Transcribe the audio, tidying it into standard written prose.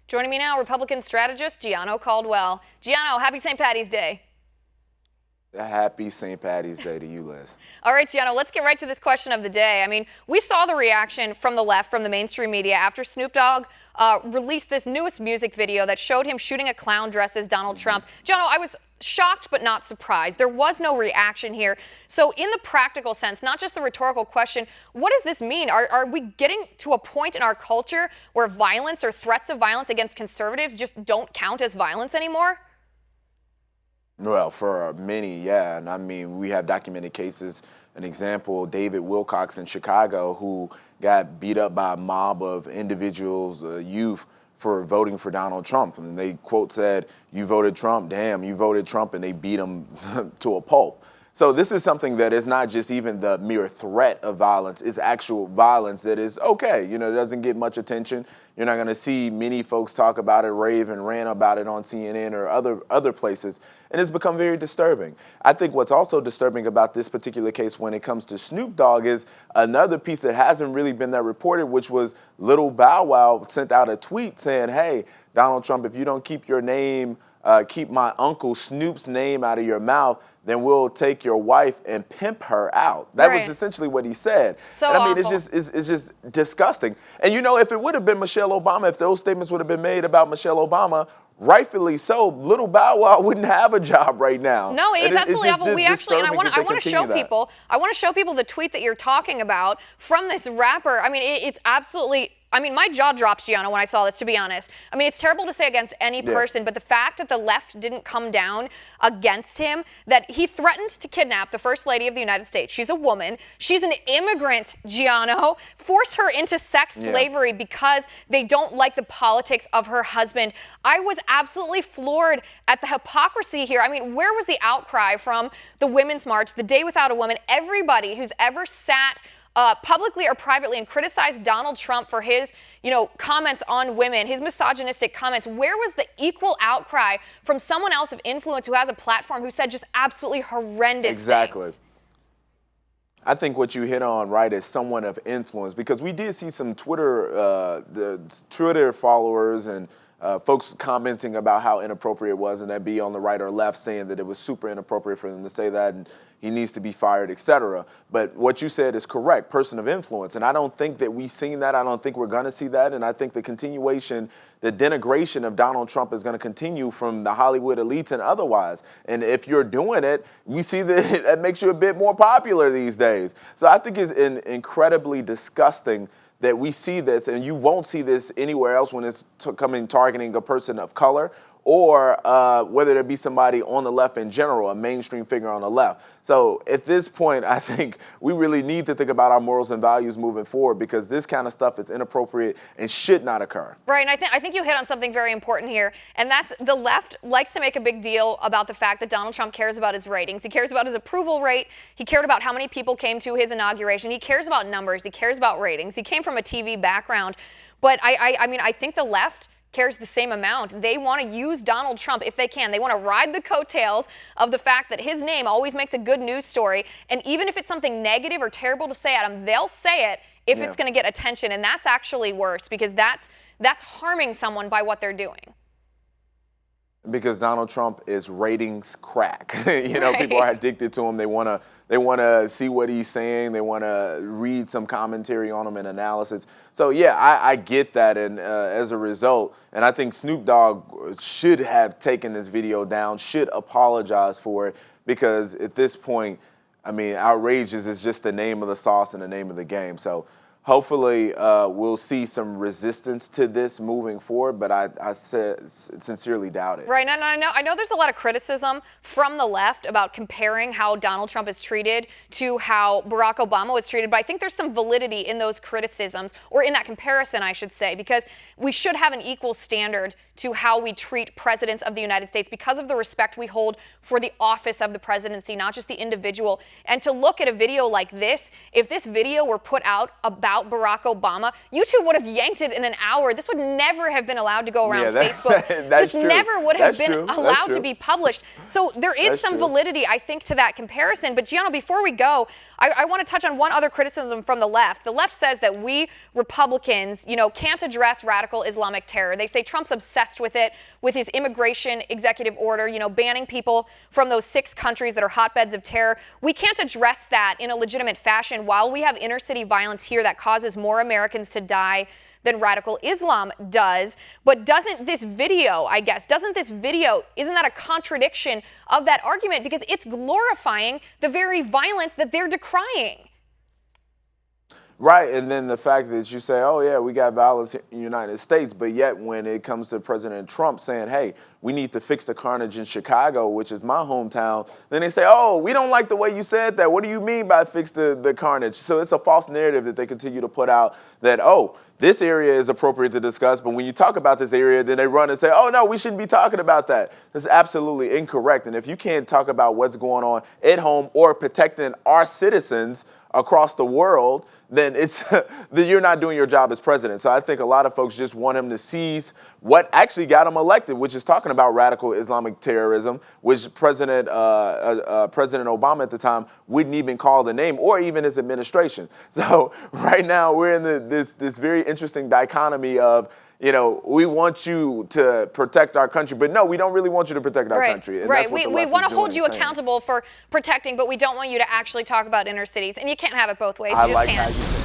Joining me now, Republican strategist Gianno Caldwell. Gianno, happy St. Paddy's Day. Happy St. Paddy's Day to you, Liz. All right, Gianno, let's get right to this question of the day. I mean, we saw the reaction from the left, from the mainstream media, after Snoop Dogg released this newest music video that showed him shooting a clown dressed as Donald Trump. Gianno, I was shocked but not surprised. There was no reaction here. So in the practical sense, not just the rhetorical question, what does this mean? Are we getting to a point in our culture where violence or threats of violence against conservatives just don't count as violence anymore? Well, for many, yeah. And I mean, we have documented cases. An example, David Wilcox in Chicago, who got beat up by a mob of individuals, youth, for voting for Donald Trump. And they, quote, said, "You voted Trump, damn, you voted Trump," and they beat him to a pulp. So this is something that is not just even the mere threat of violence, it's actual violence that is okay. You know, it doesn't get much attention. You're not going to see many folks talk about it, rave and rant about it on CNN or other places. And it's become very disturbing. I think what's also disturbing about this particular case when it comes to Snoop Dogg is another piece that hasn't really been that reported, which was Little Bow Wow sent out a tweet saying, "Hey, Donald Trump, if you don't keep your name, keep my uncle Snoop's name out of your mouth, then we'll take your wife and pimp her out." That was essentially what he said. So and I mean, awful. it's just disgusting. And you know, if it would have been Michelle Obama, if those statements would have been made about Michelle Obama, rightfully so, Little Bow Wow wouldn't have a job right now. No, it's absolutely awful. We actually, and I want to show that. people. I want to show people the tweet that you're talking about from this rapper. I mean, it's absolutely. I mean, my jaw drops, Gianno, when I saw this, to be honest. I mean, it's terrible to say against any person, but the fact that the left didn't come down against him, that he threatened to kidnap the First Lady of the United States. She's a woman. She's an immigrant, Gianno. Force her into sex slavery because they don't like the politics of her husband. I was absolutely floored at the hypocrisy here. I mean, where was the outcry from the Women's March, the Day Without a Woman? Everybody who's ever sat publicly or privately and criticized Donald Trump for his, comments on women, his misogynistic comments. Where was the equal outcry from someone else of influence who has a platform who said just absolutely horrendous things? I think what you hit on, right, is someone of influence, because we did see some Twitter followers and folks commenting about how inappropriate it was, and that be on the right or left saying that it was super inappropriate for them to say that and he needs to be fired, etc. But what you said is correct, person of influence. And I don't think that we've seen that. I don't think we're going to see that. And I think the continuation, the denigration of Donald Trump is going to continue from the Hollywood elites and otherwise. And if you're doing it, we see that that makes you a bit more popular these days. So I think it's incredibly disgusting that we see this, and you won't see this anywhere else when it's targeting a person of color, or whether it be somebody on the left in general, a mainstream figure on the left. So at this point, I think we really need to think about our morals and values moving forward, because this kind of stuff is inappropriate and should not occur. Right, and I think you hit on something very important here, and that's the left likes to make a big deal about the fact that Donald Trump cares about his ratings. He cares about his approval rate. He cared about how many people came to his inauguration. He cares about numbers. He cares about ratings. He came from a TV background. But I mean, I think the left cares the same amount. They want to use Donald Trump if they can. They want to ride the coattails of the fact that his name always makes a good news story. And even if it's something negative or terrible to say at him, they'll say it if it's going to get attention. And that's actually worse, because that's harming someone by what they're doing. Because Donald Trump is ratings crack. People are addicted to him. They want to see what he's saying. They want to read some commentary on him and analysis. So, yeah, I get that. And as a result, and I think Snoop Dogg should have taken this video down, should apologize for it, because at this point, I mean, outrageous is just the name of the sauce and the name of the game. So hopefully we'll see some resistance to this moving forward, but I sincerely doubt it. Right, and I know there's a lot of criticism from the left about comparing how Donald Trump is treated to how Barack Obama was treated, but I think there's some validity in those criticisms, or in that comparison, I should say, because we should have an equal standard to how we treat presidents of the United States because of the respect we hold for the office of the presidency, not just the individual. And to look at a video like this, if this video were put out about Barack Obama, YouTube would have yanked it in an hour. This would never have been allowed to go around Facebook. That's this true. never would have been That's allowed true. to be published. So there is some validity, I think, to that comparison. But Gianno, before we go, I want to touch on one other criticism from the left. The left says that we Republicans, can't address radical Islamic terror. They say Trump's obsessed with it, with his immigration executive order, banning people from those 6 countries that are hotbeds of terror. We can't address that in a legitimate fashion while we have inner city violence here that causes more Americans to die than radical Islam does. But isn't this video, isn't that a contradiction of that argument? Because it's glorifying the very violence that they're decrying. Right, and then the fact that you say, oh yeah, we got violence in the United States, but yet when it comes to President Trump saying, hey, we need to fix the carnage in Chicago, which is my hometown, then they say, oh, we don't like the way you said that. What do you mean by fix the carnage? So it's a false narrative that they continue to put out that, oh, this area is appropriate to discuss, but when you talk about this area, then they run and say, oh no, we shouldn't be talking about that. That's absolutely incorrect. And if you can't talk about what's going on at home or protecting our citizens across the world, then you're not doing your job as president. So I think a lot of folks just want him to seize what actually got him elected, which is talking about radical Islamic terrorism, which President Obama at the time wouldn't even call the name, or even his administration. So right now we're in this very interesting dichotomy of, we want you to protect our country, but no, we don't really want you to protect our country. And right. We want to hold you accountable for protecting, but we don't want you to actually talk about inner cities. And you can't have it both ways. You just can't.